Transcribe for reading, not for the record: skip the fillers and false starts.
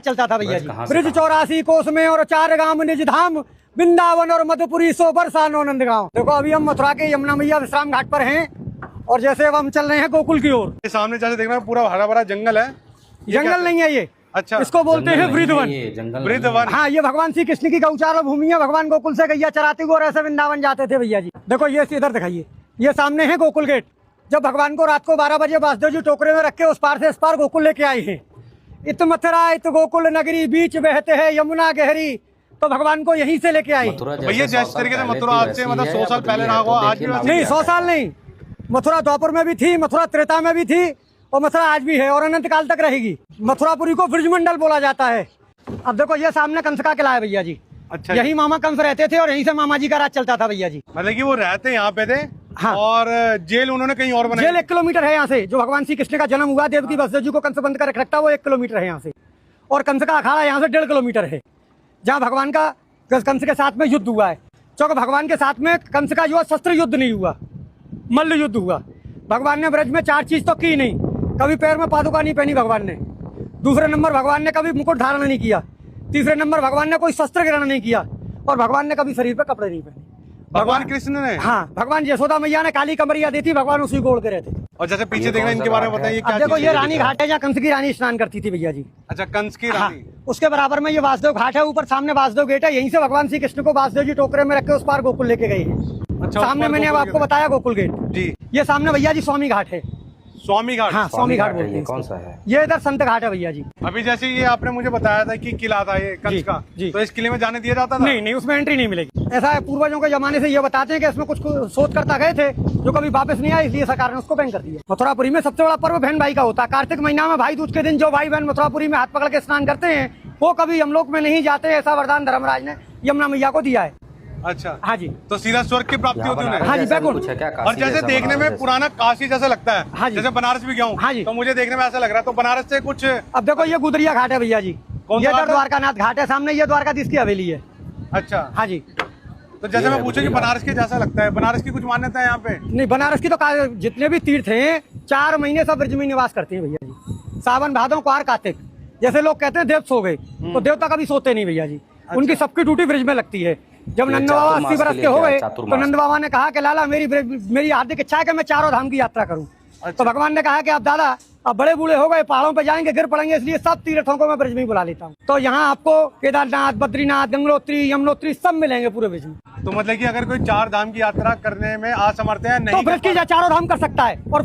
चलता था भैया जी। ब्रिज 84 कोस में और 4 गांव निज धाम, वृंदावन और मधुपुरी 100 वर्षा नौनंद गाँव। देखो अभी हम मथुरा के यमुना मैया विश्राम घाट पर हैं और जैसे अब हम चल रहे हैं गोकुल की ओर। सामने जैसे देख रहे हैं पूरा हरा भरा जंगल है। जंगल नहीं है ये, अच्छा, इसको बोलते हैं वृंदावन। वृंदावन, हाँ, ये भगवान श्री कृष्ण की गौचार भूमि है। भगवान गोकुल से गैया चराते हुए और ऐसे वृंदावन जाते थे भैया जी। देखो ये इधर दिखाइए, ये सामने है गोकुल गेट। जब भगवान को रात को 12 बजे वासुदेव जी टोकरे में रख के उस पार से इस पार गोकुल लेके आए हैं। इत मथुरा इत गोकुल नगरी, बीच बहते है यमुना गहरी, तो भगवान को यहीं से लेके आए। भैया जिस तरीके से मथुरा आज से मतलब 100 साल पहले रहा होगा, आज भी नहीं 100 साल नहीं, मथुरा द्वापर में भी थी, मथुरा त्रेता में भी थी और मथुरा आज भी है और अनंत काल तक रहेगी। मथुरापुरी को ब्रजमंडल बोला जाता है। अब देखो ये सामने कंस का किला है भैया जी। अच्छा, यही मामा कंस रहते थे और यहीं से मामा जी का राज चलता था भैया जी। मतलब कि वो रहते यहाँ पे थे। हाँ। और जेल उन्होंने कहीं और बनाई। जेल 1 किलोमीटर है यहाँ से। जो भगवान श्री कृष्ण का जन्म हुआ, देवकी वसुदेव जी को कंस बंद कर रखता, वो 1 किलोमीटर है यहाँ से। और कंस का अखाड़ा यहाँ से 1.5 किलोमीटर है, जहाँ भगवान का कंस के साथ में युद्ध हुआ है। क्योंकि भगवान के साथ में कंस का जो शस्त्र युद्ध नहीं हुआ, मल्ल युद्ध हुआ। भगवान ने ब्रज में 4 चीज तो की नहीं। कभी पैर में पादुका नहीं पहनी भगवान ने। दूसरे नंबर भगवान ने कभी मुकुट धारण नहीं किया। तीसरे नंबर भगवान ने कोई शस्त्र ग्रहण नहीं किया और भगवान ने कभी शरीर पे कपड़े नहीं पहने। भगवान कृष्ण ने? हाँ, भगवान यशोदा मैया ने काली कमरिया दी थी, भगवान उसी गोल के रहते थे। और जैसे पीछे देखना, इनके बारे में बताइए क्या? देखो ये रानी घाट है जहाँ कंस की रानी स्नान करती थी भैया जी। अच्छा, कंस की रानी। उसके बराबर में ये वासुदेव घाट है। ऊपर सामने वासुदेव गेट है। यहीं से भगवान श्री कृष्ण को वासुदेव जी टोकरे में रख के उस पार गोकुल लेके गए हैं। अच्छा, सामने मैंने अब आपको बताया गोकुल गेट जी। ये सामने भैया जी स्वामी घाट है। स्वामी घाट? हाँ, स्वामी घाट बोलते हैं। कौन सा है? ये इधर संत घाट है भैया जी। अभी जैसे ये आपने मुझे बताया था कि किला था ये कंस का, तो इस किले में जाने दिया जाता था? नहीं नहीं, उसमें एंट्री नहीं मिलेगी। ऐसा है, पूर्वजों के जमाने से ये बताते हैं कि इसमें कुछ शोध करता गए थे जो कभी वापस नहीं आया, इसलिए सरकार ने उसको बैन कर दिया। मथुरापुरी में सबसे बड़ा पर्व बहन भाई का होता है। कार्तिक महीना में भाई दूज के दिन जो भाई बहन मथुरापुरी में हाथ पकड़ के स्नान करते हैं वो कभी यमलोक में नहीं जाते। ऐसा वरदान धर्मराज ने यमुना मैया को दिया है। अच्छा, हाँ जी। तो सीधा स्वर्ग की प्राप्ति होती है? हाँ जी, बिल्कुल। और जैसे देखने में पुराना काशी जैसा लगता है। हाँ जी। जैसे बनारस भी गया हूँ। हाँ जी। तो मुझे देखने में ऐसा लग रहा है। तो बनारस से कुछ अब देखो ये गुदरिया घाट है भैया जी। ये इधर द्वारकानाथ घाट है। सामने ये द्वारकाधीश की हवेली है। अच्छा, हाँ जी। तो जैसे मैं पूछूं कि बनारस के जैसा लगता है, बनारस की कुछ मान्यता है यहाँ पे? नहीं, बनारस की तो जितने भी तीर्थ हैं 4 महीने सब ब्रज में निवास करते हैं भैया जी। सावन भादों क्वार कार्तिक। जैसे लोग कहते हैं देव सो गए, तो देवता कभी सोते नहीं भैया जी। उनकी सबकी ड्यूटी ब्रज में लगती है। जब नंद बाबा 80 बरस के हो गए तो नंद बाबा ने कहा कि लाला मेरी हार्दिक इच्छा है कि मैं 4 धाम की यात्रा करूं। तो भगवान ने कहा कि अब दादा अब बड़े बूढ़े हो गए, पहाड़ों पे जाएंगे, गिर पड़ेंगे, इसलिए सब तीर्थों को मैं ब्रज में ही बुला लेता हूँ। तो यहाँ आपको केदारनाथ, बद्रीनाथ, गंगोत्री, यमुनोत्री सब मिलेंगे पूरे ब्रज में। तो मतलब कि अगर कोई 4 धाम की यात्रा करने में असमर्थ है, नहीं तो ब्रज की 4 धाम कर सकता है। और